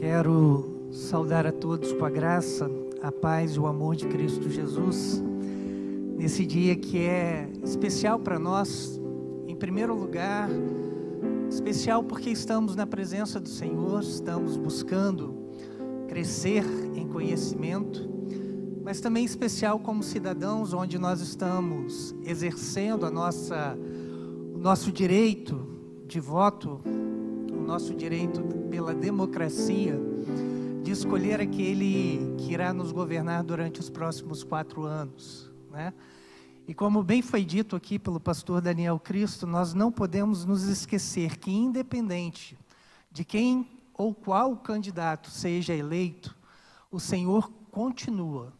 Quero saudar a todos com a graça, a paz e o amor de Cristo Jesus, nesse dia que é especial para nós, em primeiro lugar, especial porque estamos na presença do Senhor, estamos buscando crescer em conhecimento, mas também especial como cidadãos, onde nós estamos exercendo o nosso direito de voto, o nosso direito pela democracia, de escolher aquele que irá nos governar durante os próximos 4 anos, né? E como bem foi dito aqui pelo pastor Daniel Cristo, nós não podemos nos esquecer que, independente de quem ou qual candidato seja eleito, o Senhor continua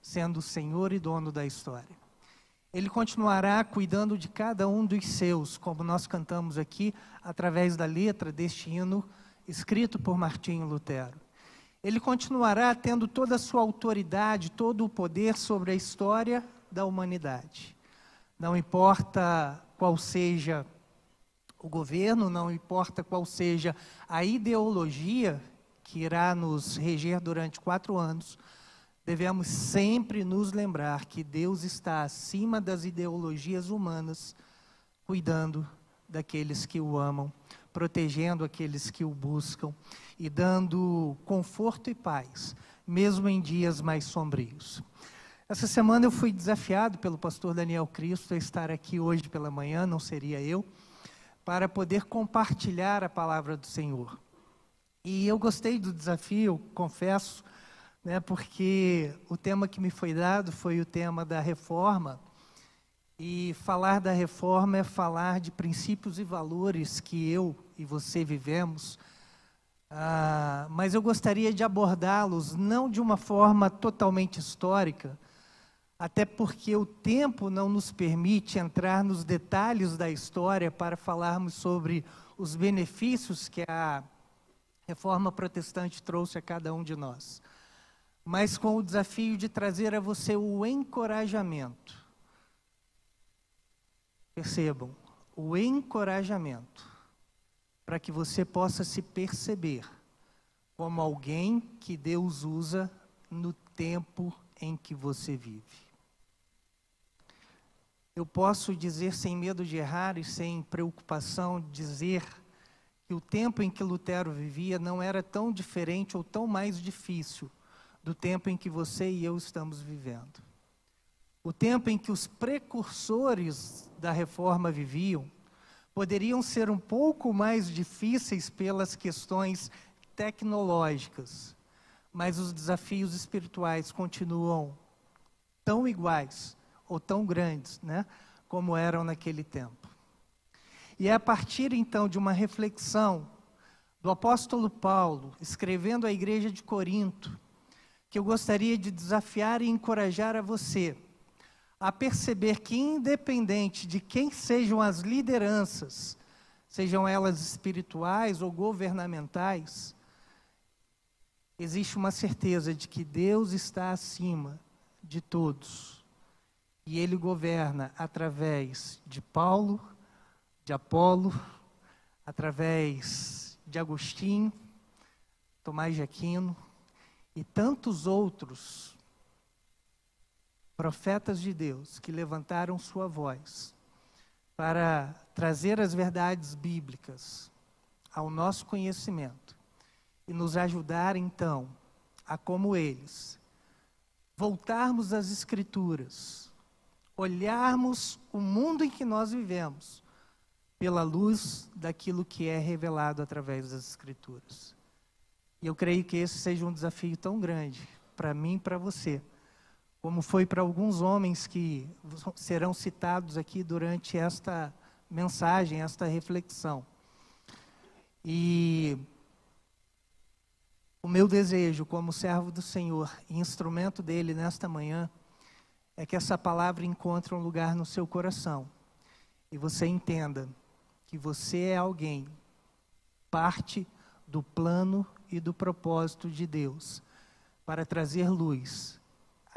sendo o Senhor e dono da história. Ele continuará cuidando de cada um dos seus, como nós cantamos aqui, através da letra deste hino, escrito por Martinho Lutero. Ele continuará tendo toda a sua autoridade, todo o poder sobre a história da humanidade. Não importa qual seja o governo, não importa qual seja a ideologia que irá nos reger durante 4 anos, devemos sempre nos lembrar que Deus está acima das ideologias humanas, cuidando daqueles que o amam, protegendo aqueles que o buscam e dando conforto e paz, mesmo em dias mais sombrios. Essa semana eu fui desafiado pelo pastor Daniel Cristo a estar aqui hoje pela manhã, não seria eu, para poder compartilhar a palavra do Senhor. E eu gostei do desafio, confesso, né, porque o tema que me foi dado foi o tema da reforma, e falar da reforma é falar de princípios e valores que eu e você vivemos, mas eu gostaria de abordá-los não de uma forma totalmente histórica, até porque o tempo não nos permite entrar nos detalhes da história para falarmos sobre os benefícios que a reforma protestante trouxe a cada um de nós, mas com o desafio de trazer a você o encorajamento. Percebam, o encorajamento para que você possa se perceber como alguém que Deus usa no tempo em que você vive. Eu posso dizer sem medo de errar e sem preocupação, dizer que o tempo em que Lutero vivia não era tão diferente ou tão mais difícil do tempo em que você e eu estamos vivendo. O tempo em que os precursores da reforma viviam poderiam ser um pouco mais difíceis pelas questões tecnológicas, mas os desafios espirituais continuam tão iguais ou tão grandes, né, como eram naquele tempo. E é a partir então de uma reflexão do apóstolo Paulo, escrevendo à igreja de Corinto, que eu gostaria de desafiar e encorajar a você a perceber que, independente de quem sejam as lideranças, sejam elas espirituais ou governamentais, existe uma certeza de que Deus está acima de todos. E Ele governa através de Paulo, de Apolo, através de Agostinho, Tomás de Aquino e tantos outros profetas de Deus que levantaram sua voz para trazer as verdades bíblicas ao nosso conhecimento e nos ajudar então a, como eles, voltarmos às Escrituras, olharmos o mundo em que nós vivemos pela luz daquilo que é revelado através das Escrituras. E eu creio que esse seja um desafio tão grande para mim e para você, como foi para alguns homens que serão citados aqui durante esta mensagem, esta reflexão. E o meu desejo, como servo do Senhor e instrumento dele nesta manhã, é que essa palavra encontre um lugar no seu coração e você entenda que você é alguém, parte do plano e do propósito de Deus, para trazer luz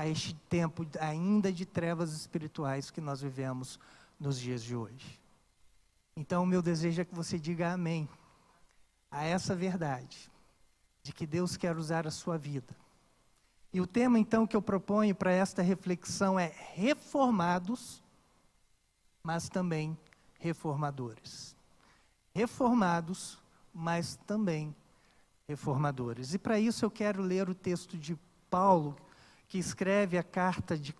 a este tempo ainda de trevas espirituais que nós vivemos nos dias de hoje. Então, o meu desejo é que você diga amém a essa verdade, de que Deus quer usar a sua vida. E o tema, então, que eu proponho para esta reflexão é reformados, mas também reformadores. Reformados, mas também reformadores. E para isso eu quero ler o texto de Paulo, que escreve a carta de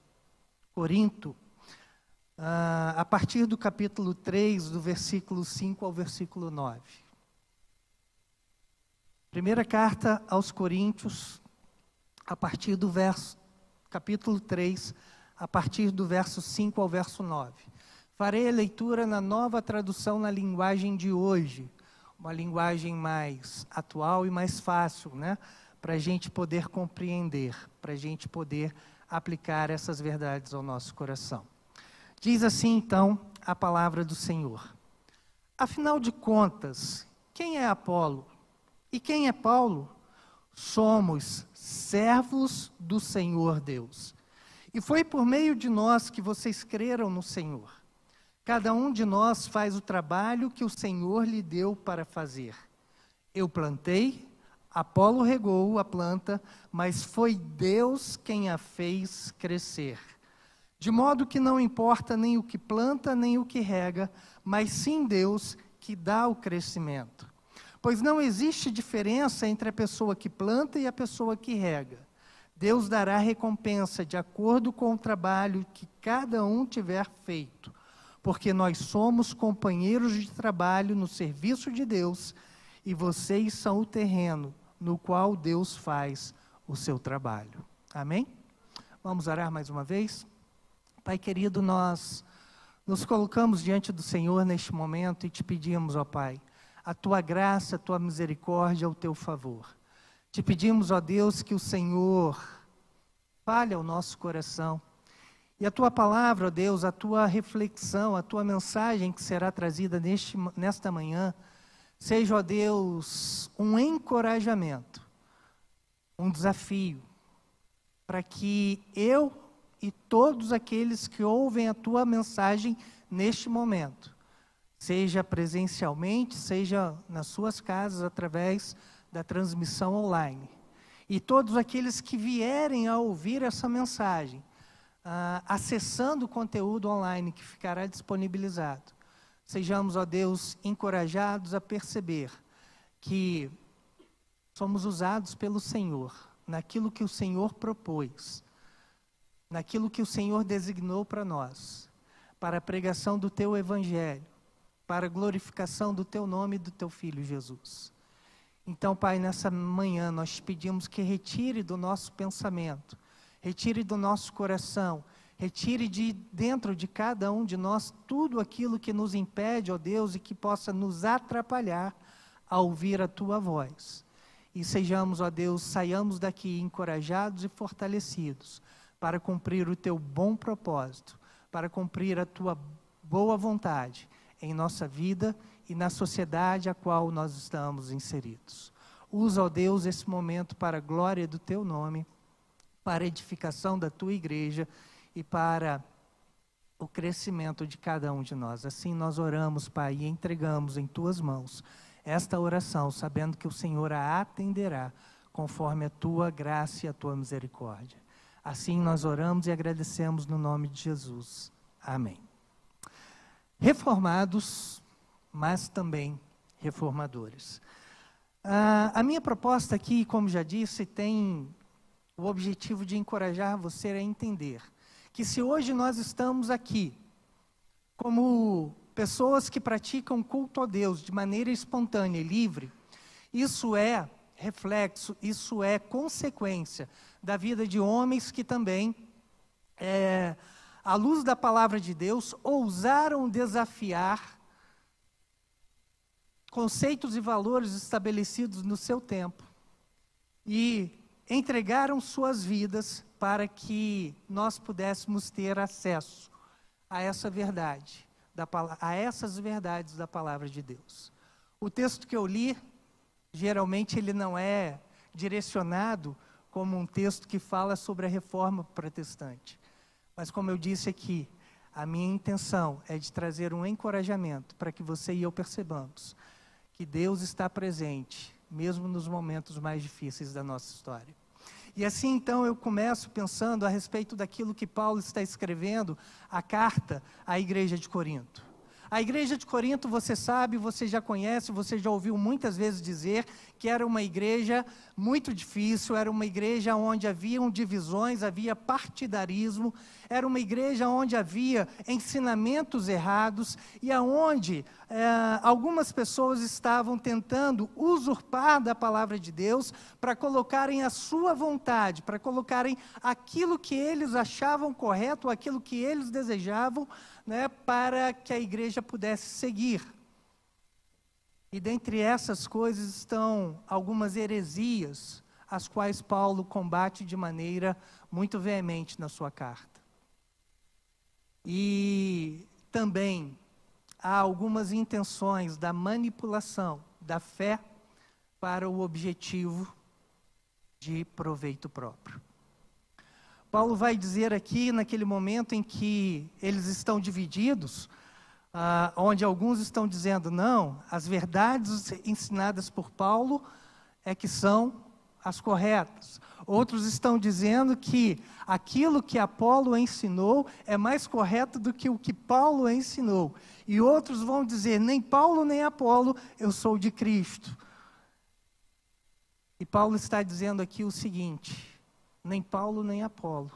Corinto, a partir do capítulo 3, do versículo 5 ao versículo 9. Primeira carta aos Coríntios, a partir do capítulo 3, a partir do verso 5 ao verso 9. Farei a leitura na nova tradução na linguagem de hoje, uma linguagem mais atual e mais fácil, né? Para a gente poder compreender, para a gente poder aplicar essas verdades ao nosso coração. Diz assim, então, a palavra do Senhor. Afinal de contas, quem é Apolo? E quem é Paulo? Somos servos do Senhor Deus. E foi por meio de nós que vocês creram no Senhor. Cada um de nós faz o trabalho que o Senhor lhe deu para fazer. Eu plantei, Apolo regou a planta, mas foi Deus quem a fez crescer. De modo que não importa nem o que planta, nem o que rega, mas sim Deus que dá o crescimento. Pois não existe diferença entre a pessoa que planta e a pessoa que rega. Deus dará recompensa de acordo com o trabalho que cada um tiver feito. Porque nós somos companheiros de trabalho no serviço de Deus, e vocês são o terreno no qual Deus faz o seu trabalho. Amém? Vamos orar mais uma vez? Pai querido, nós nos colocamos diante do Senhor neste momento e te pedimos, ó Pai, a Tua graça, a Tua misericórdia, o Teu favor. Te pedimos, ó Deus, que o Senhor fale ao nosso coração. E a Tua palavra, ó Deus, a Tua reflexão, a Tua mensagem que será trazida nesta manhã, seja, ó Deus, um encorajamento, um desafio, para que eu e todos aqueles que ouvem a Tua mensagem neste momento, seja presencialmente, seja nas suas casas, através da transmissão online, e todos aqueles que vierem a ouvir essa mensagem, acessando o conteúdo online que ficará disponibilizado, sejamos, ó Deus, encorajados a perceber que somos usados pelo Senhor, naquilo que o Senhor propôs, naquilo que o Senhor designou para nós, para a pregação do Teu Evangelho, para a glorificação do Teu nome e do Teu Filho Jesus. Então, Pai, nessa manhã nós te pedimos que retire do nosso pensamento, retire do nosso coração, retire de dentro de cada um de nós tudo aquilo que nos impede, ó Deus, e que possa nos atrapalhar a ouvir a Tua voz. E sejamos, ó Deus, saiamos daqui encorajados e fortalecidos para cumprir o Teu bom propósito, para cumprir a Tua boa vontade em nossa vida e na sociedade a qual nós estamos inseridos. Usa, ó Deus, esse momento para a glória do Teu nome, para a edificação da Tua igreja e para o crescimento de cada um de nós. Assim nós oramos, Pai, e entregamos em Tuas mãos esta oração, sabendo que o Senhor a atenderá conforme a Tua graça e a Tua misericórdia. Assim nós oramos e agradecemos no nome de Jesus. Amém. Reformados, mas também reformadores. A minha proposta aqui, como já disse, tem o objetivo de encorajar você a entender que se hoje nós estamos aqui como pessoas que praticam culto a Deus de maneira espontânea e livre, isso é reflexo, isso é consequência da vida de homens que também, à luz da palavra de Deus, ousaram desafiar conceitos e valores estabelecidos no seu tempo e entregaram suas vidas para que nós pudéssemos ter acesso a essa verdade, a essas verdades da palavra de Deus. O texto que eu li, geralmente ele não é direcionado como um texto que fala sobre a reforma protestante. Mas como eu disse aqui, a minha intenção é de trazer um encorajamento para que você e eu percebamos que Deus está presente mesmo nos momentos mais difíceis da nossa história. E assim, então, eu começo pensando a respeito daquilo que Paulo está escrevendo, a carta à igreja de Corinto. A igreja de Corinto, você sabe, você já conhece, você já ouviu muitas vezes dizer que era uma igreja muito difícil, era uma igreja onde haviam divisões, havia partidarismo, era uma igreja onde havia ensinamentos errados e aonde algumas pessoas estavam tentando usurpar da palavra de Deus para colocarem a sua vontade, para colocarem aquilo que eles achavam correto, aquilo que eles desejavam, para que a igreja pudesse seguir. E dentre essas coisas estão algumas heresias, as quais Paulo combate de maneira muito veemente na sua carta. E também há algumas intenções da manipulação da fé para o objetivo de proveito próprio. Paulo vai dizer aqui, naquele momento em que eles estão divididos, onde alguns estão dizendo, não, as verdades ensinadas por Paulo é que são as corretas. Outros estão dizendo que aquilo que Apolo ensinou é mais correto do que o que Paulo ensinou. E outros vão dizer, nem Paulo nem Apolo, eu sou de Cristo. E Paulo está dizendo aqui o seguinte, nem Paulo nem Apolo.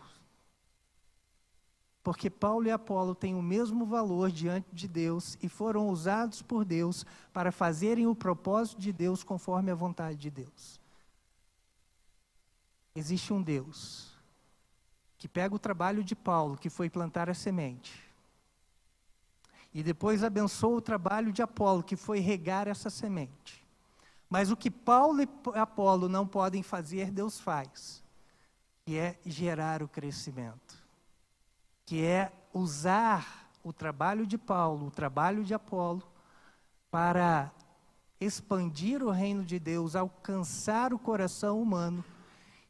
Porque Paulo e Apolo têm o mesmo valor diante de Deus e foram usados por Deus para fazerem o propósito de Deus conforme a vontade de Deus. Existe um Deus que pega o trabalho de Paulo, que foi plantar a semente, e depois abençoa o trabalho de Apolo, que foi regar essa semente. Mas o que Paulo e Apolo não podem fazer, Deus faz. Que é gerar o crescimento, que é usar o trabalho de Paulo, o trabalho de Apolo, para expandir o reino de Deus, alcançar o coração humano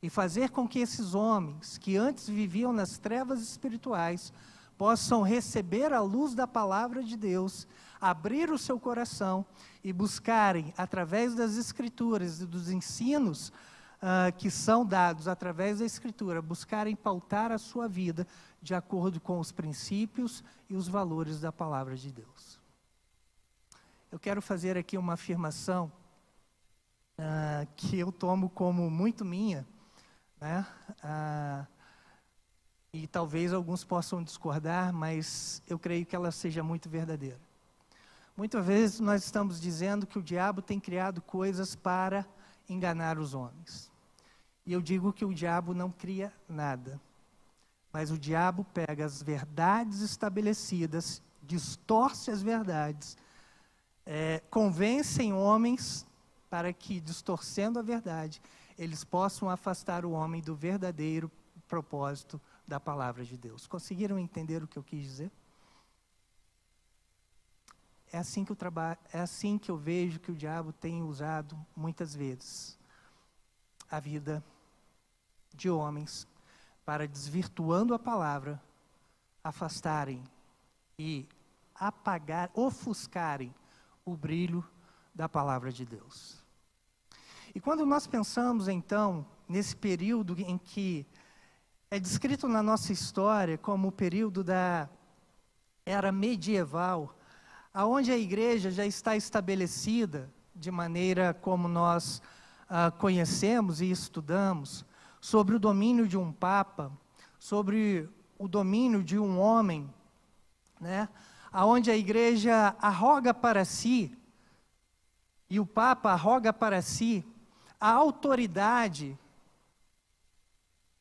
e fazer com que esses homens, que antes viviam nas trevas espirituais, possam receber a luz da palavra de Deus, abrir o seu coração e buscarem, através das Escrituras e dos ensinos, que são dados através da Escritura, buscarem pautar a sua vida de acordo com os princípios e os valores da palavra de Deus. Eu quero fazer aqui uma afirmação que eu tomo como muito minha, e talvez alguns possam discordar, mas eu creio que ela seja muito verdadeira. Muitas vezes nós estamos dizendo que o diabo tem criado coisas para enganar os homens. E eu digo que o diabo não cria nada, mas o diabo pega as verdades estabelecidas, distorce as verdades, convencem homens para que, distorcendo a verdade, eles possam afastar o homem do verdadeiro propósito da palavra de Deus. Conseguiram entender o que eu quis dizer? É assim que eu vejo que o diabo tem usado muitas vezes a vida de homens para, desvirtuando a palavra, afastarem e ofuscarem o brilho da palavra de Deus. E quando nós pensamos então nesse período em que é descrito na nossa história como o período da era medieval, aonde a igreja já está estabelecida de maneira como nós conhecemos e estudamos, sobre o domínio de um papa, sobre o domínio de um homem, aonde a igreja arroga para si, e o papa arroga para si, a autoridade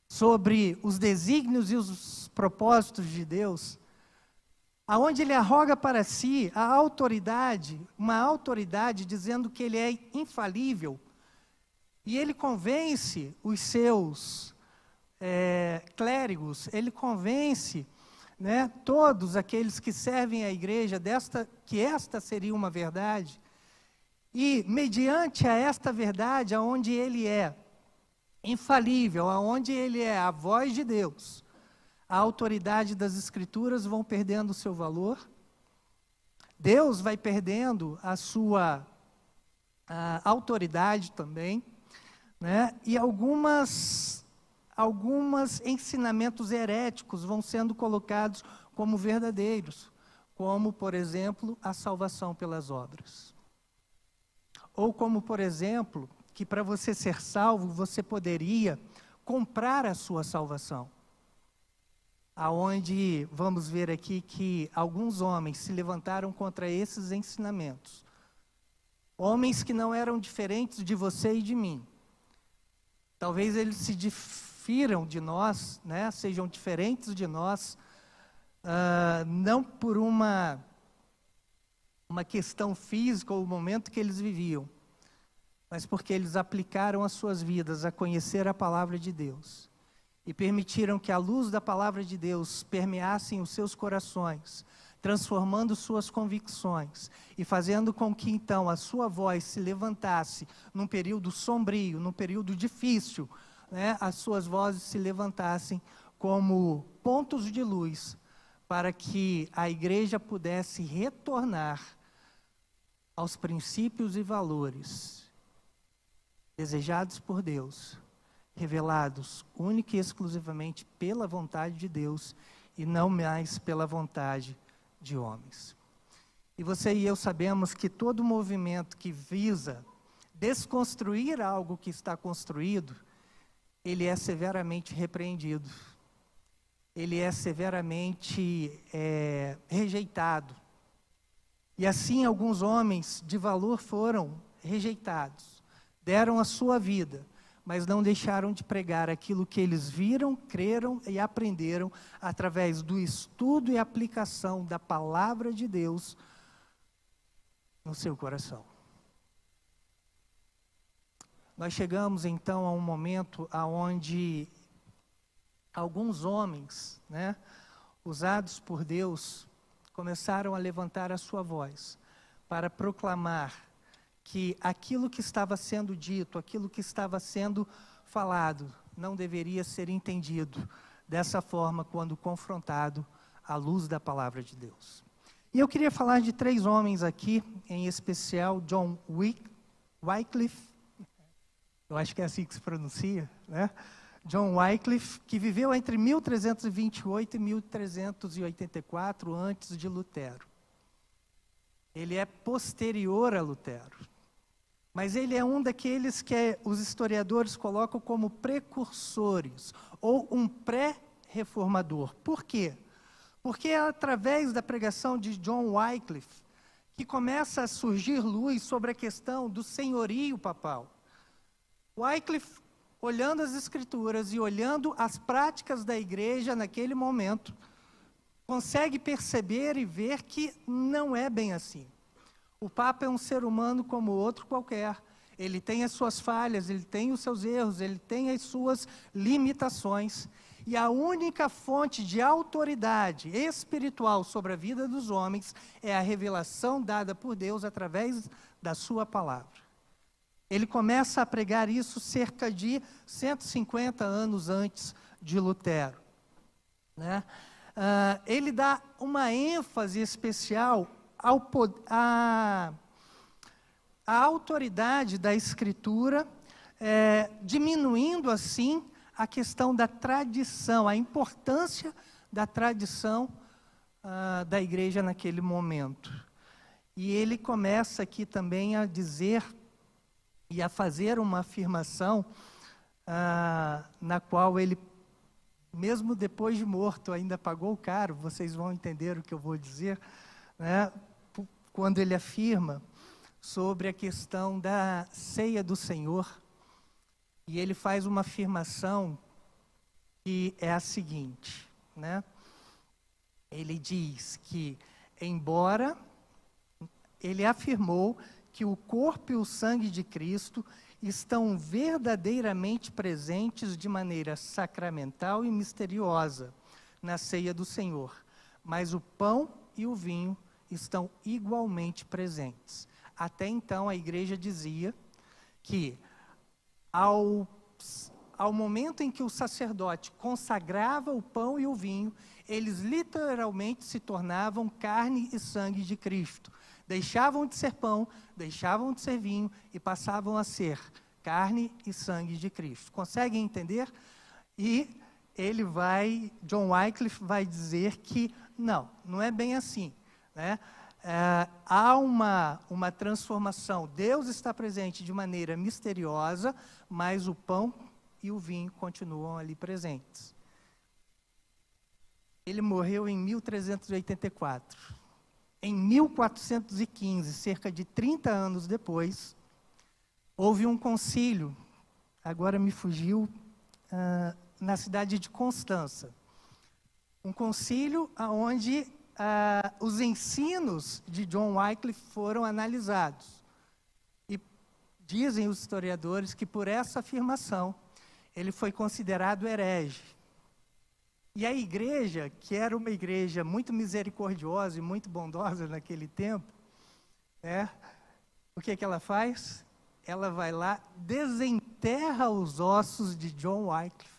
sobre os desígnios e os propósitos de Deus, aonde ele arroga para si a autoridade, uma autoridade dizendo que ele é infalível, e ele convence os seus clérigos, ele convence todos aqueles que servem à igreja que esta seria uma verdade, e mediante a esta verdade, aonde ele é infalível, aonde ele é a voz de Deus, a autoridade das Escrituras vão perdendo o seu valor, Deus vai perdendo a sua autoridade também, né? E alguns ensinamentos heréticos vão sendo colocados como verdadeiros, como, por exemplo, a salvação pelas obras. Ou como, por exemplo, que para você ser salvo, você poderia comprar a sua salvação. Aonde vamos ver aqui que alguns homens se levantaram contra esses ensinamentos. Homens que não eram diferentes de você e de mim. Talvez eles se difiram de nós, né? Sejam diferentes de nós, não por uma questão física ou o momento que eles viviam, mas porque eles aplicaram as suas vidas a conhecer a palavra de Deus e permitiram que a luz da palavra de Deus permeasse os seus corações, transformando suas convicções e fazendo com que então a sua voz se levantasse num período sombrio, num período difícil, né? As suas vozes se levantassem como pontos de luz para que a igreja pudesse retornar aos princípios e valores desejados por Deus, revelados única e exclusivamente pela vontade de Deus e não mais pela vontade de homens. E você e eu sabemos que todo movimento que visa desconstruir algo que está construído, ele é severamente repreendido. Ele é severamente rejeitado. E assim alguns homens de valor foram rejeitados, deram a sua vida, mas não deixaram de pregar aquilo que eles viram, creram e aprenderam através do estudo e aplicação da palavra de Deus no seu coração. Nós chegamos então a um momento onde alguns homens, né, usados por Deus, começaram a levantar a sua voz para proclamar que aquilo que estava sendo dito, aquilo que estava sendo falado, não deveria ser entendido dessa forma quando confrontado à luz da palavra de Deus. E eu queria falar de 3 homens aqui, em especial John Wycliffe, eu acho que é assim que se pronuncia, né? John Wycliffe, que viveu entre 1328 e 1384, antes de Lutero. Ele é posterior a Lutero. Mas ele é um daqueles que os historiadores colocam como precursores, ou um pré-reformador. Por quê? Porque é através da pregação de John Wycliffe que começa a surgir luz sobre a questão do senhorio papal. Wycliffe, olhando as Escrituras e olhando as práticas da igreja naquele momento, consegue perceber e ver que não é bem assim. O Papa é um ser humano como outro qualquer. Ele tem as suas falhas, ele tem os seus erros, ele tem as suas limitações. E a única fonte de autoridade espiritual sobre a vida dos homens é a revelação dada por Deus através da sua palavra. Ele começa a pregar isso cerca de 150 anos antes de Lutero, né? Ele dá uma ênfase especial à autoridade da Escritura, diminuindo assim a questão da tradição, a importância da tradição da igreja naquele momento. E ele começa aqui também a dizer e a fazer uma afirmação na qual ele, mesmo depois de morto, ainda pagou caro. Vocês vão entender o que eu vou dizer, né? Quando ele afirma sobre a questão da ceia do Senhor, e ele faz uma afirmação que é a seguinte, né? Ele diz que, embora ele afirmou que o corpo e o sangue de Cristo estão verdadeiramente presentes de maneira sacramental e misteriosa na ceia do Senhor, mas o pão e o vinho estão igualmente presentes. Até então a igreja dizia que ao momento em que o sacerdote consagrava o pão e o vinho, eles literalmente se tornavam carne e sangue de Cristo. deixavam de ser pão, deixavam de ser vinho e passavam a ser carne e sangue de Cristo. Conseguem entender? E John Wycliffe vai dizer que não é bem assim, né? Há uma transformação. Deus está presente de maneira misteriosa, mas o pão e o vinho continuam ali presentes. Ele morreu em 1384. Em 1415, cerca de 30 anos depois, houve um concílio, agora me fugiu, na cidade de Constança. Um concílio onde os ensinos de John Wycliffe foram analisados. E dizem os historiadores que por essa afirmação ele foi considerado herege. E a igreja, que era uma igreja muito misericordiosa e muito bondosa naquele tempo, o que ela faz? Ela vai lá, desenterra os ossos de John Wycliffe,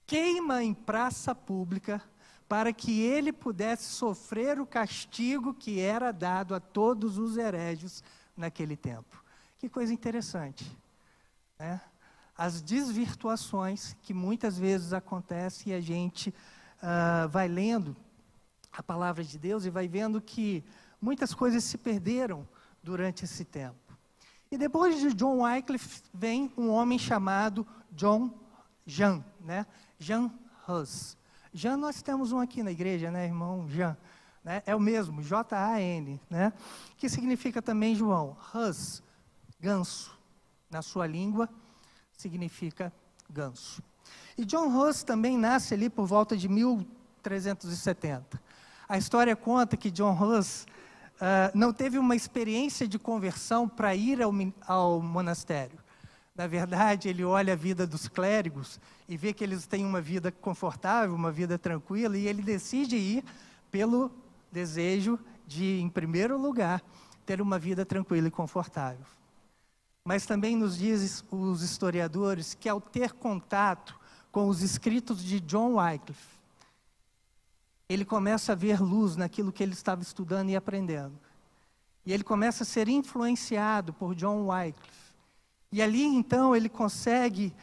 queima em praça pública, para que ele pudesse sofrer o castigo que era dado a todos os hereges naquele tempo. Que coisa interessante, né? As desvirtuações que muitas vezes acontecem e a gente vai lendo a palavra de Deus e vai vendo que muitas coisas se perderam durante esse tempo. E depois de John Wycliffe vem um homem chamado Jan Hus. Jan, nós temos um aqui na igreja, né, irmão Jan? Né? É o mesmo, Jan, né? Que significa também João. Hus, ganso, na sua língua, significa ganso. E John Hus também nasce ali por volta de 1370. A história conta que John Hus não teve uma experiência de conversão para ir ao monastério. Na verdade, ele olha a vida dos clérigos e vê que eles têm uma vida confortável, uma vida tranquila, e ele decide ir pelo desejo de, em primeiro lugar, ter uma vida tranquila e confortável. Mas também nos dizem os historiadores que ao ter contato com os escritos de John Wycliffe, ele começa a ver luz naquilo que ele estava estudando e aprendendo. E ele começa a ser influenciado por John Wycliffe. E ali, então, ele consegue,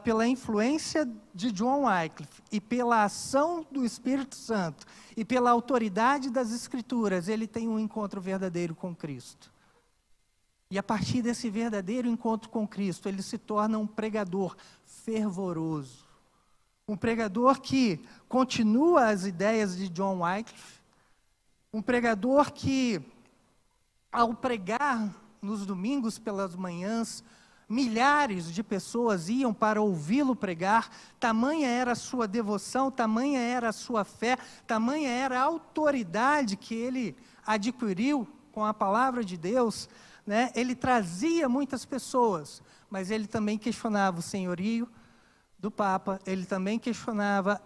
pela influência de John Wycliffe e pela ação do Espírito Santo e pela autoridade das Escrituras, ele tem um encontro verdadeiro com Cristo. E a partir desse verdadeiro encontro com Cristo, ele se torna um pregador fervoroso. Um pregador que continua as ideias de John Wycliffe. Um pregador que, ao pregar nos domingos pelas manhãs, milhares de pessoas iam para ouvi-lo pregar. Tamanha era a sua devoção, tamanha era a sua fé, tamanha era a autoridade que ele adquiriu com a palavra de Deus, né? Ele trazia muitas pessoas, mas ele também questionava o senhorio do Papa, ele também questionava,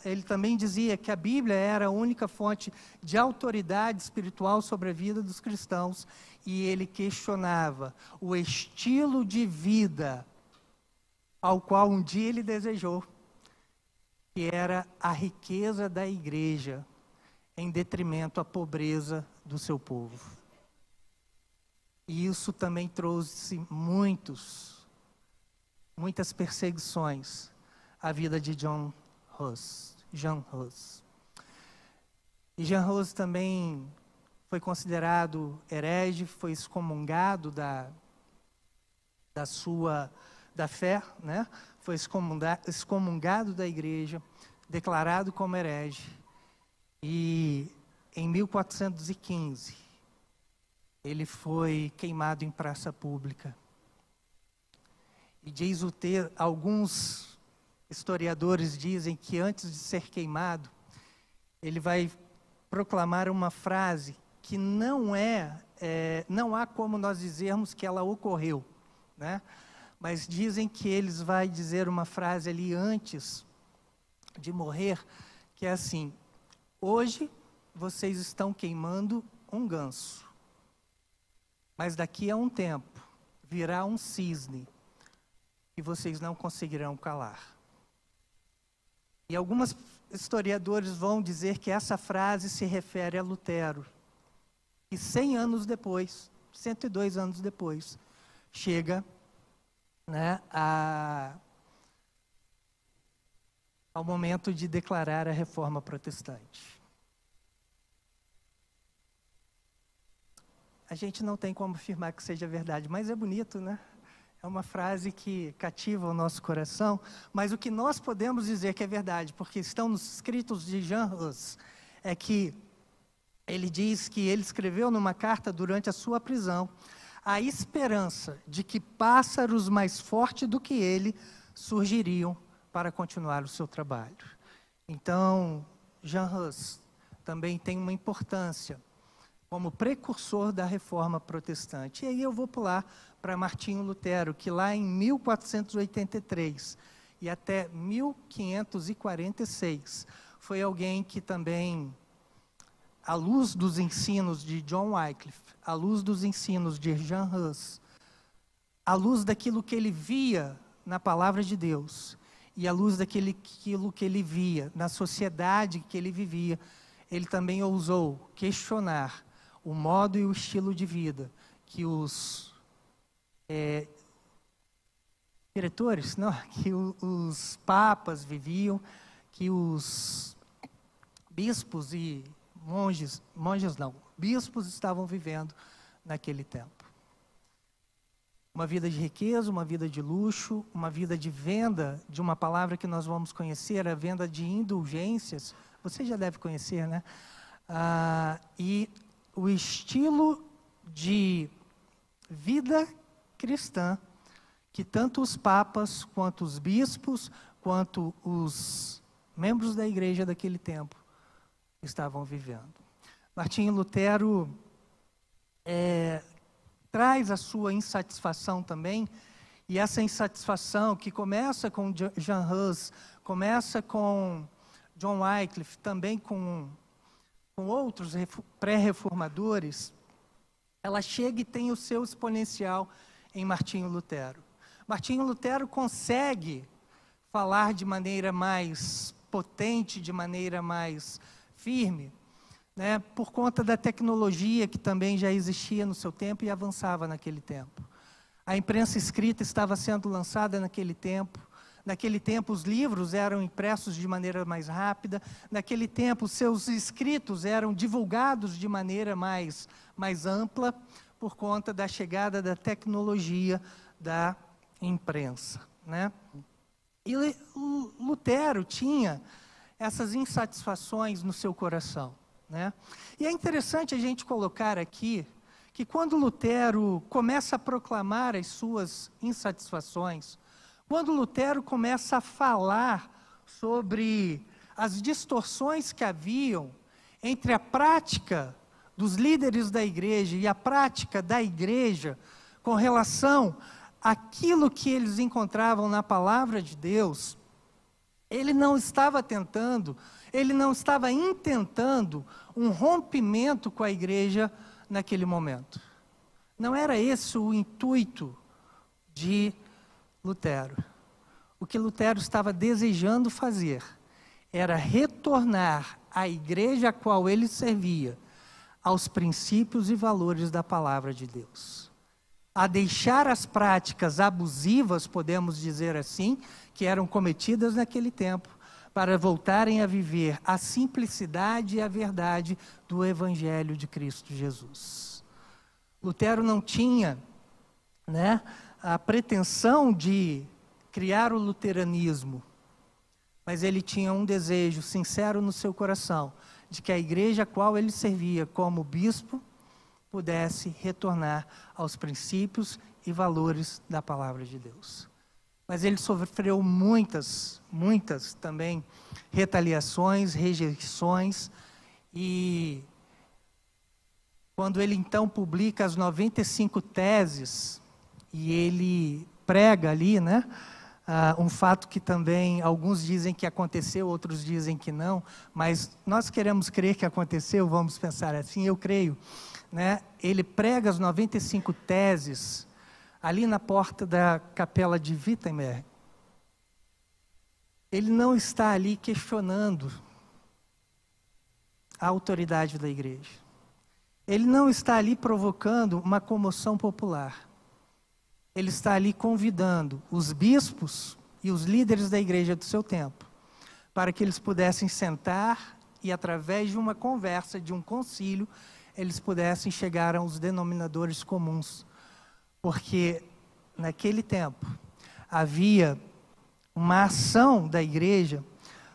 ele também dizia que a Bíblia era a única fonte de autoridade espiritual sobre a vida dos cristãos, e ele questionava o estilo de vida ao qual um dia ele desejou, que era a riqueza da igreja, em detrimento à pobreza do seu povo. E isso também trouxe muitas perseguições à vida de John Hus. E John Hus também foi considerado herege, foi excomungado da fé, né? Foi excomungado da igreja, declarado como herege. E em 1415, ele foi queimado em praça pública. E diz alguns historiadores dizem que antes de ser queimado, ele vai proclamar uma frase que não há como nós dizermos que ela ocorreu, né? Mas dizem que eles vai dizer uma frase ali antes de morrer, que é assim: hoje vocês estão queimando um ganso, mas daqui a um tempo virá um cisne e vocês não conseguirão calar. E alguns historiadores vão dizer que essa frase se refere a Lutero. E 100 anos depois, 102 anos depois, chega, né, ao momento de declarar a Reforma Protestante. A gente não tem como afirmar que seja verdade, mas é bonito, né? É uma frase que cativa o nosso coração, mas o que nós podemos dizer que é verdade, porque estão nos escritos de Jean Hus, é que ele diz que ele escreveu numa carta durante a sua prisão a esperança de que pássaros mais fortes do que ele surgiriam para continuar o seu trabalho. Então, Jean Hus também tem uma importância como precursor da Reforma Protestante. E aí eu vou pular para Martinho Lutero, que lá em 1483 e até 1546, foi alguém que também, à luz dos ensinos de John Wycliffe, à luz dos ensinos de Jean Hus, à luz daquilo que ele via na palavra de Deus, e à luz daquilo que ele via na sociedade que ele vivia, ele também ousou questionar o modo e o estilo de vida que os diretores, não, que os papas viviam, que os bispos e bispos estavam vivendo naquele tempo. Uma vida de riqueza, uma vida de luxo, uma vida de venda de uma palavra que nós vamos conhecer, a venda de indulgências, você já deve conhecer, né? E o estilo de vida cristã que tanto os papas, quanto os bispos, quanto os membros da igreja daquele tempo estavam vivendo. Martinho Lutero traz a sua insatisfação também, e essa insatisfação que começa com Jean Hus, começa com John Wycliffe, também com outros pré-reformadores, ela chega e tem o seu exponencial em Martinho Lutero. Martinho Lutero consegue falar de maneira mais potente, de maneira mais firme, né, por conta da tecnologia que também já existia no seu tempo e avançava naquele tempo. A imprensa escrita estava sendo lançada naquele tempo. Naquele tempo, os livros eram impressos de maneira mais rápida. Naquele tempo, seus escritos eram divulgados de maneira mais ampla, por conta da chegada da tecnologia da imprensa, né? E o Lutero tinha essas insatisfações no seu coração, né? E é interessante a gente colocar aqui que quando Lutero começa a proclamar as suas insatisfações, quando Lutero começa a falar sobre as distorções que haviam entre a prática dos líderes da igreja e a prática da igreja com relação àquilo que eles encontravam na palavra de Deus, ele não estava intentando um rompimento com a igreja naquele momento. Não era esse o intuito de Lutero. O que Lutero estava desejando fazer era retornar à igreja a qual ele servia aos princípios e valores da palavra de Deus. A deixar as práticas abusivas, podemos dizer assim, que eram cometidas naquele tempo, para voltarem a viver a simplicidade e a verdade do Evangelho de Cristo Jesus. Lutero não tinha, né, a pretensão de criar o luteranismo, mas ele tinha um desejo sincero no seu coração, de que a igreja a qual ele servia como bispo, pudesse retornar aos princípios e valores da palavra de Deus. Mas ele sofreu muitas também retaliações, rejeições, e quando ele então publica as 95 teses, e ele prega ali, né, um fato que também alguns dizem que aconteceu, outros dizem que não, mas nós queremos crer que aconteceu, vamos pensar assim, eu creio, né? Ele prega as 95 teses ali na porta da capela de Wittenberg. Ele não está ali questionando a autoridade da igreja. ele não está ali provocando uma comoção popular. Ele está ali convidando os bispos e os líderes da igreja do seu tempo, para que eles pudessem sentar e, através de uma conversa, de um concílio, eles pudessem chegar aos denominadores comuns. Porque, naquele tempo, havia uma ação da igreja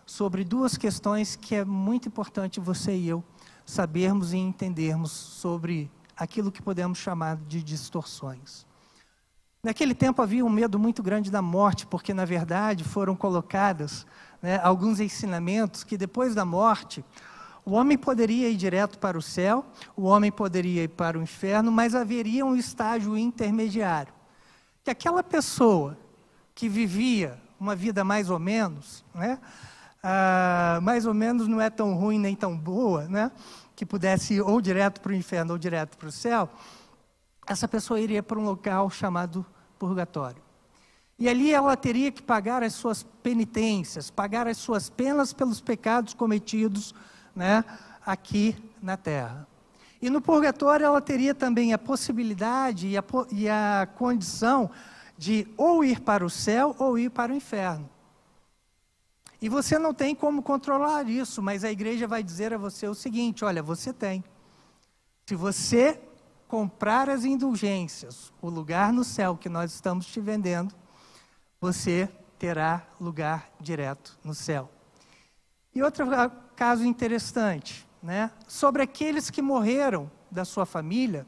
sobre duas questões que é muito importante você e eu sabermos e entendermos sobre aquilo que podemos chamar de distorções. Naquele tempo havia um medo muito grande da morte, porque na verdade foram colocadas, alguns ensinamentos que depois da morte, o homem poderia ir direto para o céu, o homem poderia ir para o inferno, mas haveria um estágio intermediário. Que aquela pessoa que vivia uma vida mais ou menos, mais ou menos não é tão ruim nem tão boa, que pudesse ir ou direto para o inferno ou direto para o céu, essa pessoa iria para um local chamado purgatório. E ali ela teria que pagar as suas penitências, pagar as suas penas pelos pecados cometidos, aqui na terra. E no purgatório ela teria também a possibilidade e a condição de ou ir para o céu ou ir para o inferno. E você não tem como controlar isso, mas a igreja vai dizer a você o seguinte: olha, você tem. Se você comprar as indulgências, o lugar no céu que nós estamos te vendendo, você terá lugar direto no céu. E outro caso interessante, sobre aqueles que morreram da sua família,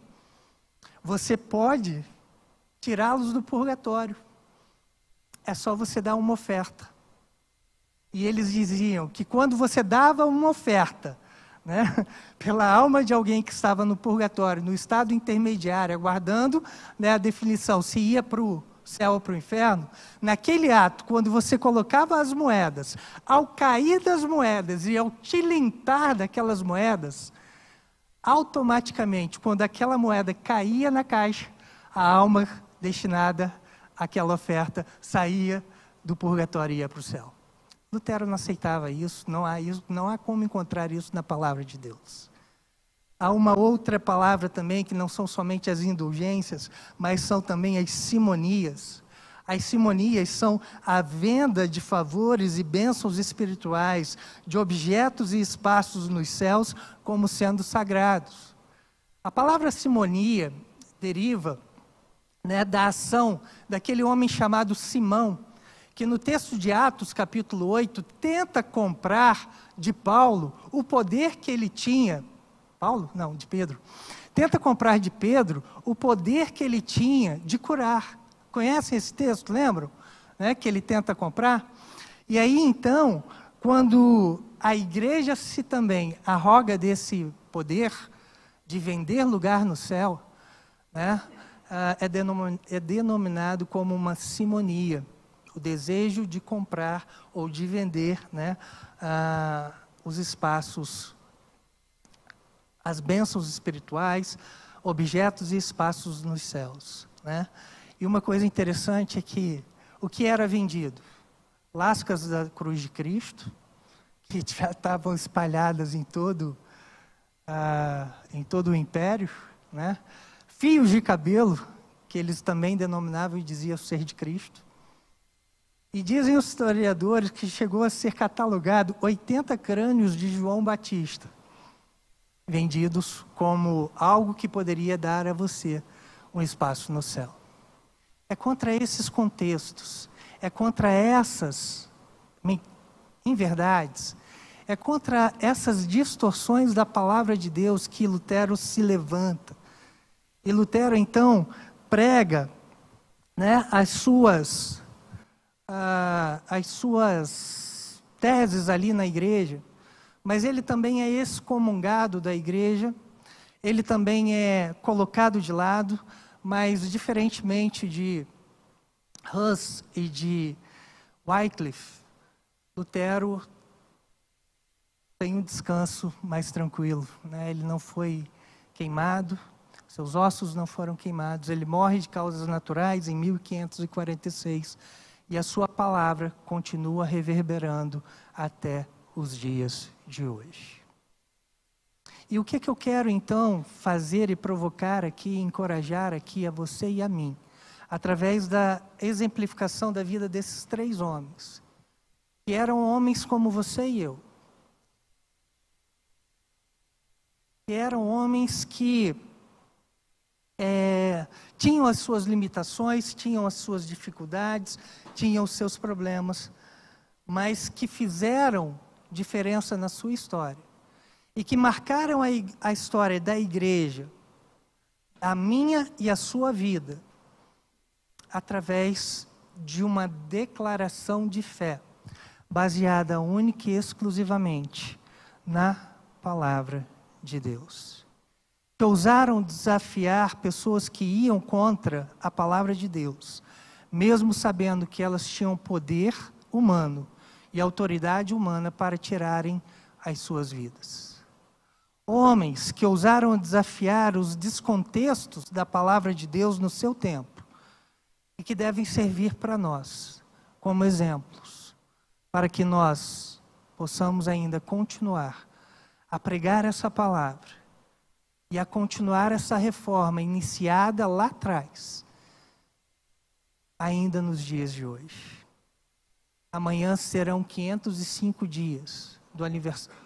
você pode tirá-los do purgatório. É só você dar uma oferta. E eles diziam que quando você dava uma oferta, pela alma de alguém que estava no purgatório, no estado intermediário, aguardando a definição se ia para o céu ou para o inferno, naquele ato, quando você colocava as moedas, ao cair das moedas e ao tilintar daquelas moedas, automaticamente, quando aquela moeda caía na caixa, a alma destinada àquela oferta saía do purgatório e ia para o céu. Lutero não aceitava isso, não há como encontrar isso na palavra de Deus. Há uma outra palavra também, que não são somente as indulgências, mas são também as simonias. As simonias são a venda de favores e bênçãos espirituais, de objetos e espaços nos céus, como sendo sagrados. A palavra simonia deriva da ação daquele homem chamado Simão, que no texto de Atos, capítulo 8, tenta comprar de Paulo o poder que ele tinha. De Pedro. Tenta comprar de Pedro o poder que ele tinha de curar. Conhecem esse texto, lembram? Que ele tenta comprar. E aí, então, quando a igreja se também arroga desse poder de vender lugar no céu, é denominado como uma simonia. O desejo de comprar ou de vender os espaços, as bênçãos espirituais, objetos e espaços nos céus. E uma coisa interessante é que o que era vendido? Lascas da cruz de Cristo, que já estavam espalhadas em todo o império, fios de cabelo, que eles também denominavam e diziam ser de Cristo. E dizem os historiadores que chegou a ser catalogado 80 crânios de João Batista, vendidos como algo que poderia dar a você um espaço no céu. É contra esses contextos, é contra essas inverdades, é contra essas distorções da palavra de Deus que Lutero se levanta. E Lutero, então, prega as suas teses ali na igreja, mas ele também é excomungado da igreja, ele também é colocado de lado, mas diferentemente de Hus e de Wycliffe, Lutero tem um descanso mais tranquilo, ele não foi queimado, seus ossos não foram queimados, ele morre de causas naturais em 1546, e a sua palavra continua reverberando até os dias de hoje. E o que eu quero então fazer e provocar aqui, encorajar aqui a você e a mim, através da exemplificação da vida desses 3 homens, que eram homens como você e eu. Que eram homens que tinham as suas limitações, tinham as suas dificuldades, tinham os seus problemas, mas que fizeram diferença na sua história. E que marcaram a história da igreja, a minha e a sua vida, através de uma declaração de fé, baseada única e exclusivamente na palavra de Deus. Que ousaram desafiar pessoas que iam contra a palavra de Deus, mesmo sabendo que elas tinham poder humano e autoridade humana para tirarem as suas vidas. Homens que ousaram desafiar os descontextos da palavra de Deus no seu tempo e que devem servir para nós como exemplos, para que nós possamos ainda continuar a pregar essa palavra e a continuar essa reforma iniciada lá atrás, ainda nos dias de hoje. Amanhã serão 505 dias do aniversário,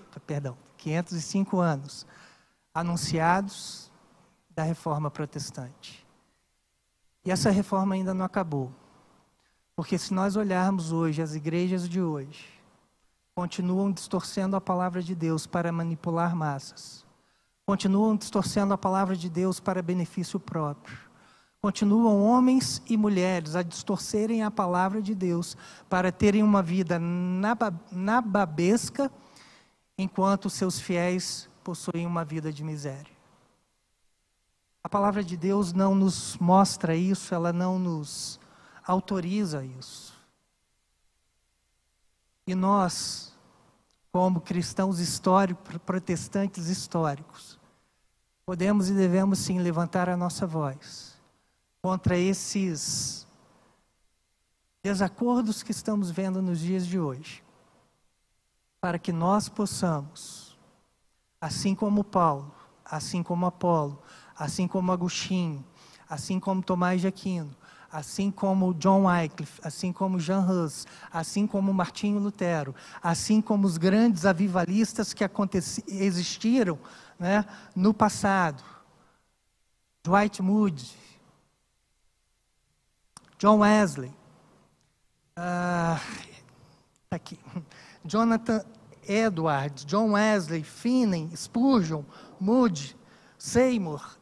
505 anos anunciados da reforma protestante. E essa reforma ainda não acabou. Porque se nós olharmos hoje, as igrejas de hoje continuam distorcendo a palavra de Deus para manipular massas. Continuam distorcendo a palavra de Deus para benefício próprio. Continuam homens e mulheres a distorcerem a palavra de Deus para terem uma vida nababesca, enquanto seus fiéis possuem uma vida de miséria. A palavra de Deus não nos mostra isso, ela não nos autoriza isso. E nós, como cristãos históricos, protestantes históricos, podemos e devemos sim levantar a nossa voz contra esses desacordos que estamos vendo nos dias de hoje, para que nós possamos, assim como Paulo, assim como Apolo, assim como Agostinho, assim como Tomás de Aquino, assim como John Wycliffe, assim como Jan Hus, assim como Martinho Lutero, assim como os grandes avivalistas que existiram, né, no passado, Dwight Moody, John Wesley, aqui, Jonathan Edwards, John Wesley, Finney, Spurgeon, Moody, Seymour,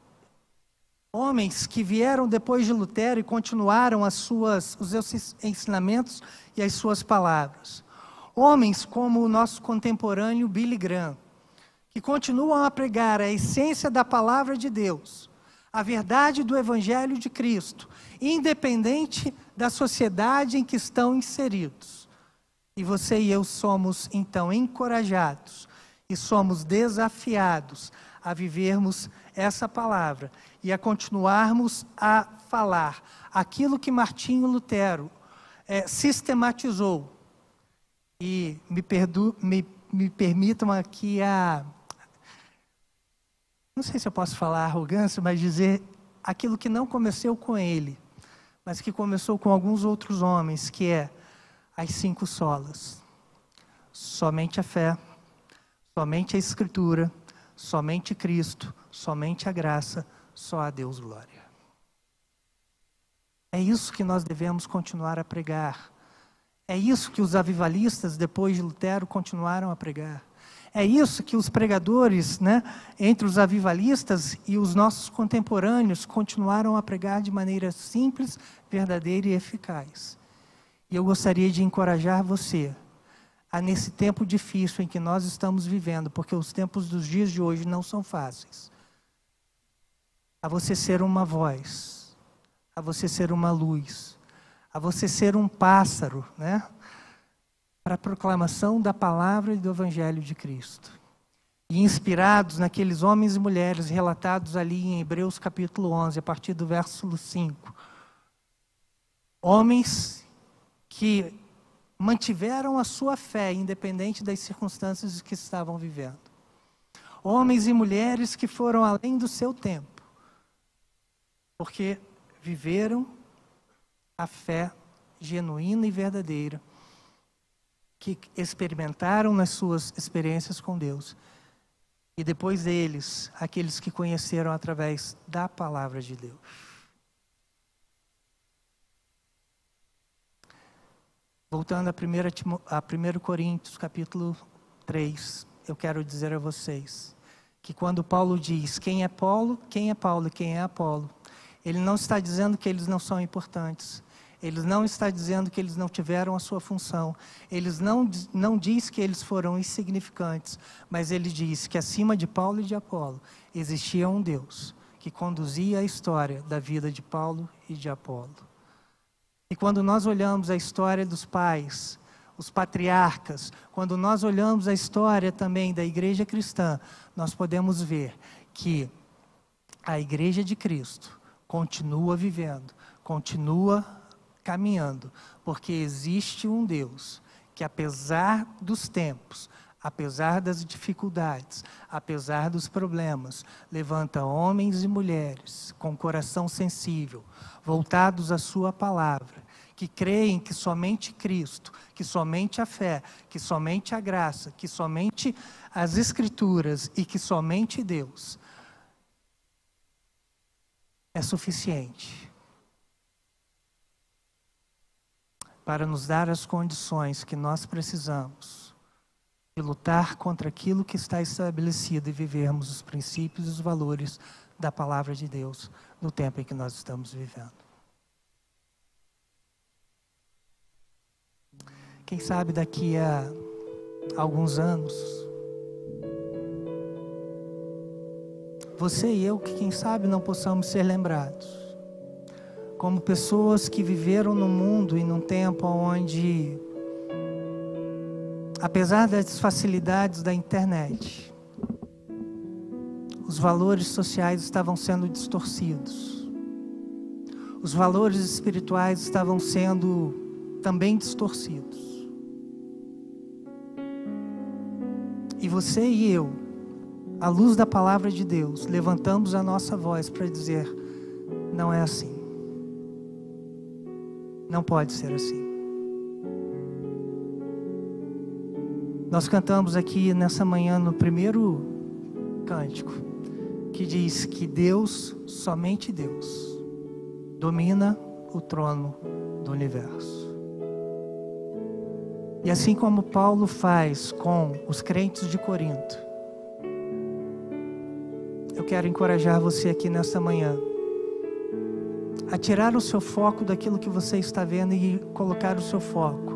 homens que vieram depois de Lutero e continuaram os seus ensinamentos e as suas palavras. Homens como o nosso contemporâneo Billy Graham, que continuam a pregar a essência da palavra de Deus, a verdade do Evangelho de Cristo, independente da sociedade em que estão inseridos. E você e eu somos, então, encorajados e somos desafiados a vivermos essa palavra e a continuarmos a falar aquilo que Martinho Lutero sistematizou. E me permitam aqui não sei se eu posso falar arrogância, mas dizer aquilo que não começou com ele, mas que começou com alguns outros homens, que é as 5 solas. Somente a fé, somente a Escritura, somente Cristo, somente a graça, só a Deus glória. É isso que nós devemos continuar a pregar. É isso que os avivalistas, depois de Lutero, continuaram a pregar. É isso que os pregadores, né, entre os avivalistas e os nossos contemporâneos, continuaram a pregar de maneira simples, verdadeira e eficaz. E eu gostaria de encorajar você a, nesse tempo difícil em que nós estamos vivendo, porque os tempos dos dias de hoje não são fáceis, a você ser uma voz, a você ser uma luz, a você ser um pássaro, né, para a proclamação da palavra e do Evangelho de Cristo. E inspirados naqueles homens e mulheres relatados ali em Hebreus capítulo 11, a partir do versículo 5. Homens que mantiveram a sua fé, independente das circunstâncias que estavam vivendo. Homens e mulheres que foram além do seu tempo, porque viveram a fé genuína e verdadeira, que experimentaram nas suas experiências com Deus. E depois deles, aqueles que conheceram através da palavra de Deus. Voltando a 1 Coríntios, capítulo 3, eu quero dizer a vocês que quando Paulo diz quem é Paulo e quem é Apolo, ele não está dizendo que eles não são importantes. Ele não está dizendo que eles não tiveram a sua função. Ele não diz que eles foram insignificantes, mas ele diz que acima de Paulo e de Apolo existia um Deus que conduzia a história da vida de Paulo e de Apolo. E quando nós olhamos a história dos pais, os patriarcas, quando nós olhamos a história também da igreja cristã, nós podemos ver que a igreja de Cristo continua vivendo, continua caminhando, porque existe um Deus que, apesar dos tempos, apesar das dificuldades, apesar dos problemas, levanta homens e mulheres com coração sensível, voltados à sua palavra, que creem que somente Cristo, que somente a fé, que somente a graça, que somente as Escrituras e que somente Deus é suficiente para nos dar as condições que nós precisamos de lutar contra aquilo que está estabelecido e vivermos os princípios e os valores da palavra de Deus no tempo em que nós estamos vivendo. Quem sabe daqui a alguns anos, você e eu, que quem sabe não possamos ser lembrados como pessoas que viveram num mundo e num tempo onde, apesar das facilidades da internet, os valores sociais estavam sendo distorcidos. Os valores espirituais estavam sendo também distorcidos. E você e eu, à luz da palavra de Deus, levantamos a nossa voz para dizer: não é assim. Não pode ser assim. Nós cantamos aqui nessa manhã no primeiro cântico, que diz que Deus, somente Deus, domina o trono do universo. E assim como Paulo faz com os crentes de Corinto, eu quero encorajar você aqui nessa manhã a tirar o seu foco daquilo que você está vendo e colocar o seu foco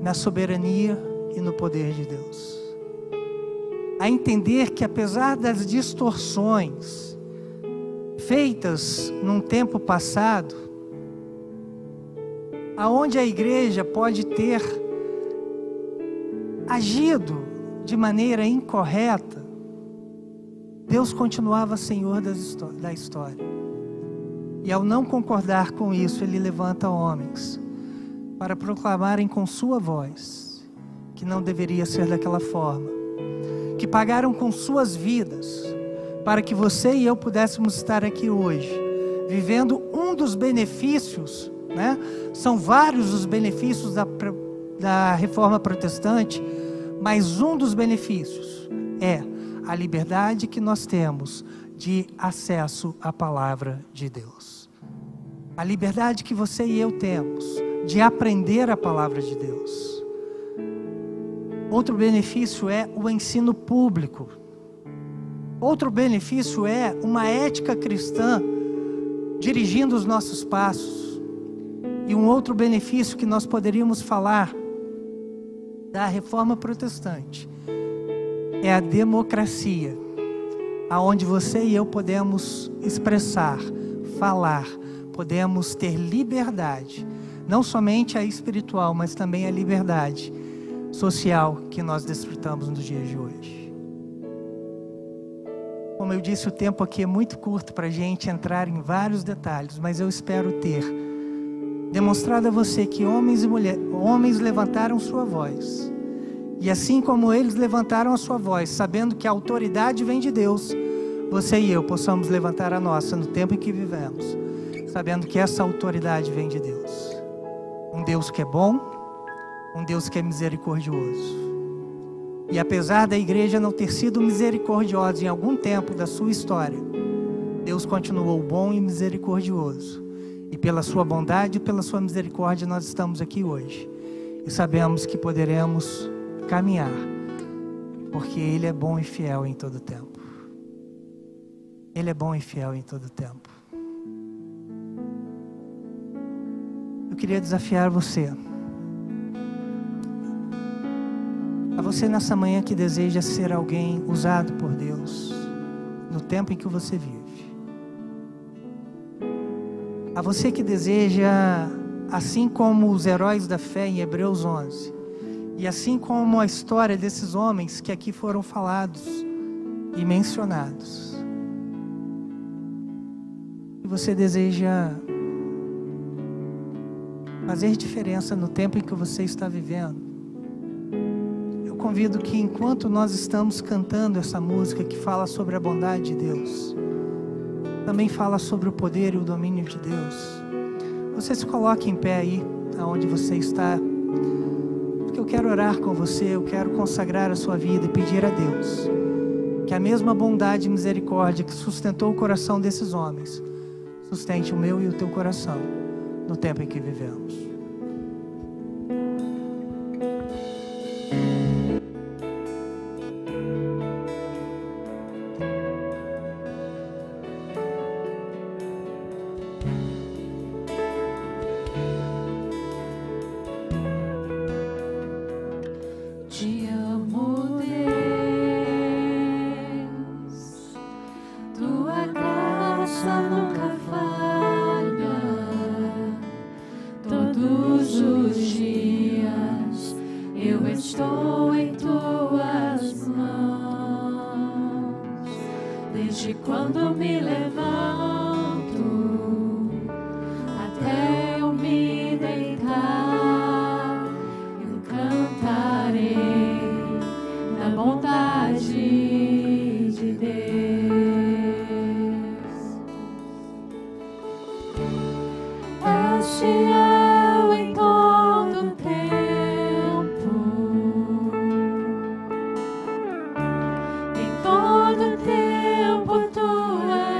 na soberania e no poder de Deus. A entender que apesar das distorções feitas num tempo passado, aonde a igreja pode ter agido de maneira incorreta, Deus continuava Senhor da história. E ao não concordar com isso, Ele levanta homens para proclamarem com sua voz que não deveria ser daquela forma, que pagaram com suas vidas para que você e eu pudéssemos estar aqui hoje, vivendo um dos benefícios, né? São vários os benefícios da reforma protestante, mas um dos benefícios é a liberdade que nós temos de acesso à palavra de Deus. A liberdade que você e eu temos de aprender a palavra de Deus. Outro benefício é o ensino público. Outro benefício é uma ética cristã dirigindo os nossos passos. E um outro benefício que nós poderíamos falar da reforma protestante é a democracia, aonde você e eu podemos expressar, falar, podemos ter liberdade, não somente a espiritual, mas também a liberdade social que nós desfrutamos nos dias de hoje. Como eu disse, o tempo aqui é muito curto para a gente entrar em vários detalhes, mas eu espero ter demonstrado a você que homens e mulheres, homens levantaram sua voz E assim como eles levantaram a sua voz, sabendo que a autoridade vem de Deus, você e eu possamos levantar a nossa no tempo em que vivemos, sabendo que essa autoridade vem de Deus. Um Deus que é bom, um Deus que é misericordioso. E apesar da igreja não ter sido misericordiosa em algum tempo da sua história, Deus continuou bom e misericordioso. E pela sua bondade e pela sua misericórdia nós estamos aqui hoje. E sabemos que poderemos caminhar, porque Ele é bom e fiel em todo tempo. Ele é bom e fiel em todo tempo. Eu queria desafiar você. A você nessa manhã que deseja ser alguém usado por Deus no tempo em que você vive. A você que deseja, assim como os heróis da fé em Hebreus 11, e assim como a história desses homens que aqui foram falados e mencionados, e você deseja fazer diferença no tempo em que você está vivendo, eu convido que enquanto nós estamos cantando essa música que fala sobre a bondade de Deus, também fala sobre o poder e o domínio de Deus, você se coloque em pé aí, aonde você está, porque eu quero orar com você, eu quero consagrar a sua vida e pedir a Deus que a mesma bondade e misericórdia que sustentou o coração desses homens, sustente o meu e o teu coração no tempo em que vivemos. Te amo, Deus, tua graça nunca falha. Todos os dias eu estou em tuas mãos. Desde quando me levanto até eu me deitar, eu cantarei da bondade de Deus. És fiel em todo tempo, em todo tempo tu és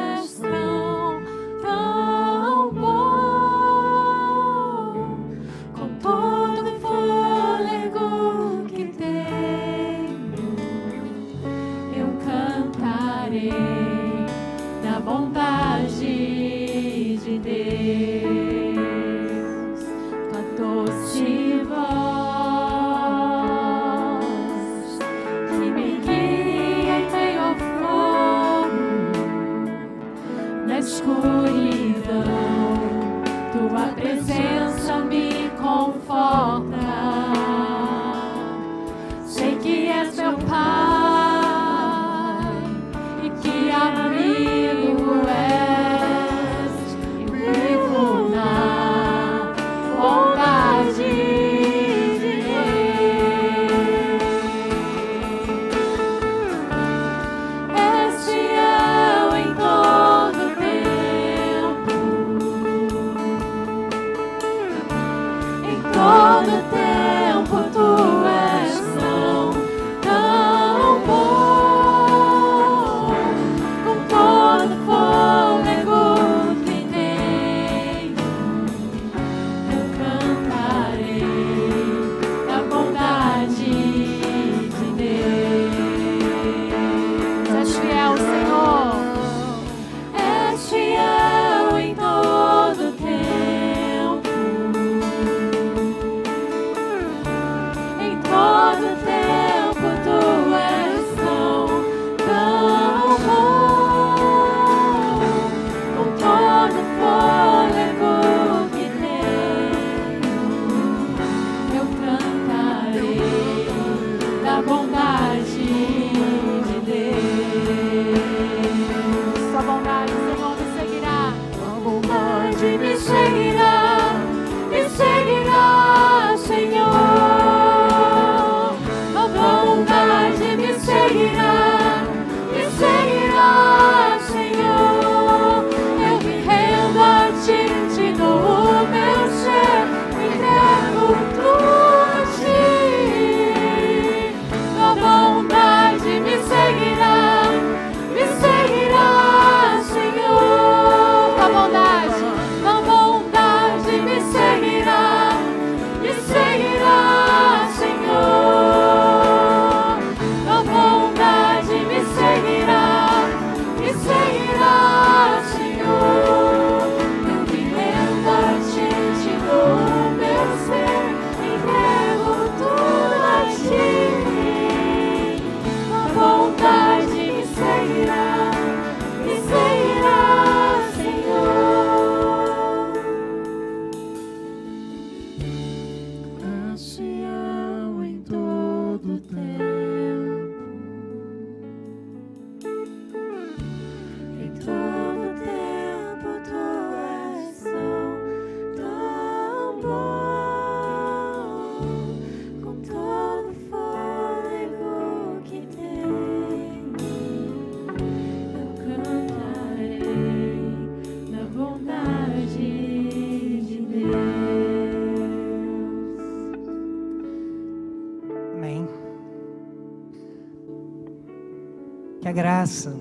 Que a graça,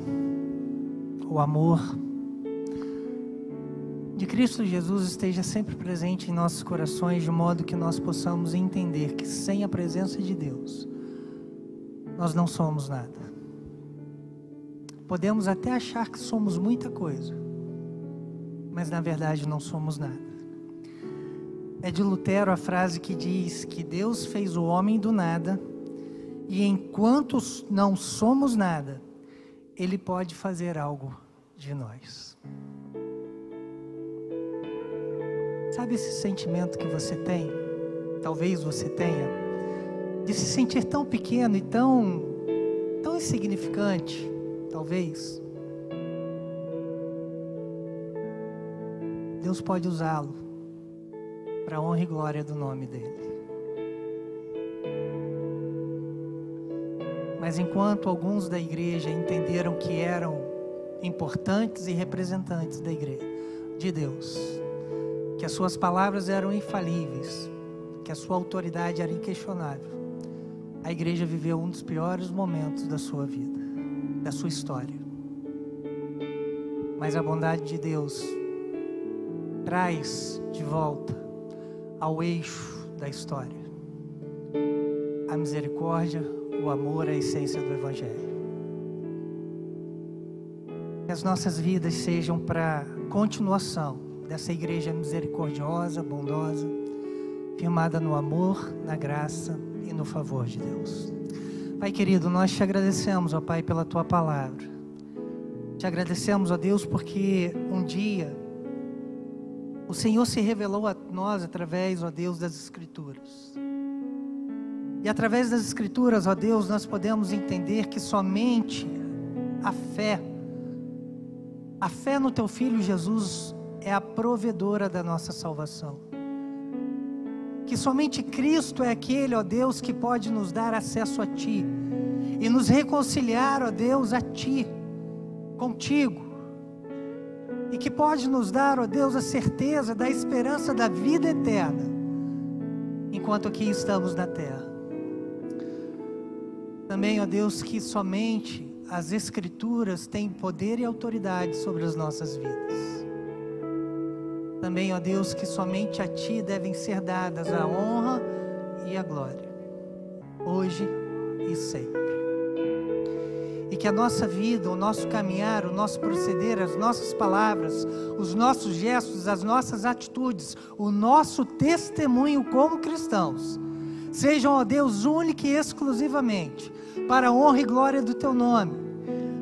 o amor de Cristo Jesus esteja sempre presente em nossos corações, de modo que nós possamos entender que sem a presença de Deus, nós não somos nada. Podemos até achar que somos muita coisa, mas na verdade não somos nada. É de Lutero a frase que diz que Deus fez o homem do nada, e enquanto não somos nada, Ele pode fazer algo de nós. Sabe esse sentimento que você tem? Talvez você tenha, de se sentir tão pequeno e tão insignificante, talvez. Deus pode usá-lo para a honra e glória do nome dele. Mas enquanto alguns da igreja entenderam que eram importantes e representantes da igreja, de Deus, que as suas palavras eram infalíveis, que a sua autoridade era inquestionável, a igreja viveu um dos piores momentos da sua vida, da sua história. Mas a bondade de Deus traz de volta ao eixo da história a misericórdia, o amor, a essência do Evangelho. Que as nossas vidas sejam para continuação dessa igreja misericordiosa, bondosa, firmada no amor, na graça e no favor de Deus. Pai querido, nós te agradecemos, ó Pai, pela tua palavra. Te agradecemos, ó Deus, porque um dia o Senhor se revelou a nós através, ó Deus, das Escrituras. E através das Escrituras, ó Deus, nós podemos entender que somente a fé no teu Filho Jesus é a provedora da nossa salvação. Que somente Cristo é aquele, ó Deus, que pode nos dar acesso a Ti e nos reconciliar, ó Deus, a Ti, contigo. E que pode nos dar, ó Deus, a certeza da esperança da vida eterna, enquanto aqui estamos na terra. Também, ó Deus, que somente as Escrituras têm poder e autoridade sobre as nossas vidas. Também, ó Deus, que somente a Ti devem ser dadas a honra e a glória, hoje e sempre. E que a nossa vida, o nosso caminhar, o nosso proceder, as nossas palavras, os nossos gestos, as nossas atitudes, o nosso testemunho como cristãos, sejam, ó Deus, única e exclusivamente para a honra e glória do Teu nome,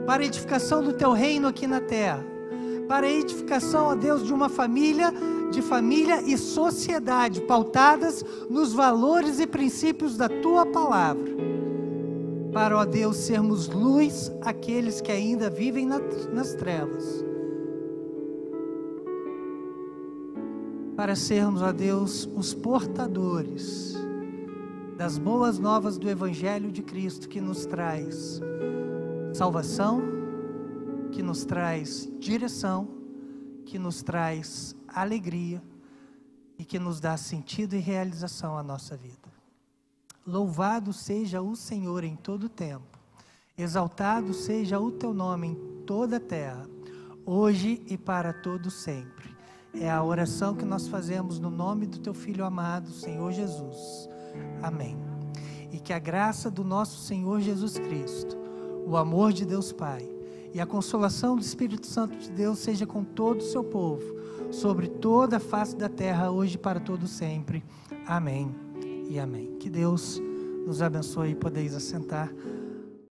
para a edificação do Teu reino aqui na terra, para a edificação, ó Deus, de uma família, de família e sociedade, pautadas nos valores e princípios da Tua palavra, para, ó Deus, sermos luz àqueles que ainda vivem nas trevas, para sermos, ó Deus, os portadores das boas novas do Evangelho de Cristo, que nos traz salvação, que nos traz direção, que nos traz alegria e que nos dá sentido e realização à nossa vida. Louvado seja o Senhor em todo o tempo, exaltado seja o Teu nome em toda a terra, hoje e para todo sempre. É a oração que nós fazemos no nome do Teu Filho amado, Senhor Jesus. Amém. E que a graça do nosso Senhor Jesus Cristo, o amor de Deus Pai e a consolação do Espírito Santo de Deus seja com todo o seu povo, sobre toda a face da terra, hoje e para todo sempre. Amém e amém. Que Deus nos abençoe e podeis assentar.